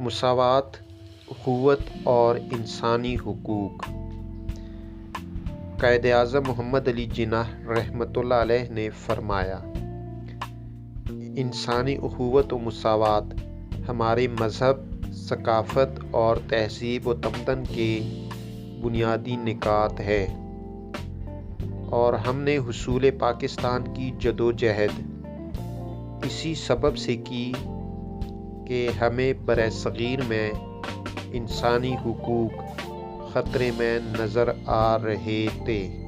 مساوات، اخوت اور انسانی حقوق۔ قائد اعظم محمد علی جناح رحمۃ اللہ علیہ نے فرمایا، انسانی اخوت و مساوات ہمارے مذہب، ثقافت اور تہذیب و تمدن کے بنیادی نکات ہے، اور ہم نے حصول پاکستان کی جدوجہد اسی سبب سے کی کہ ہمیں برصغیر میں انسانی حقوق خطرے میں نظر آ رہے تھے۔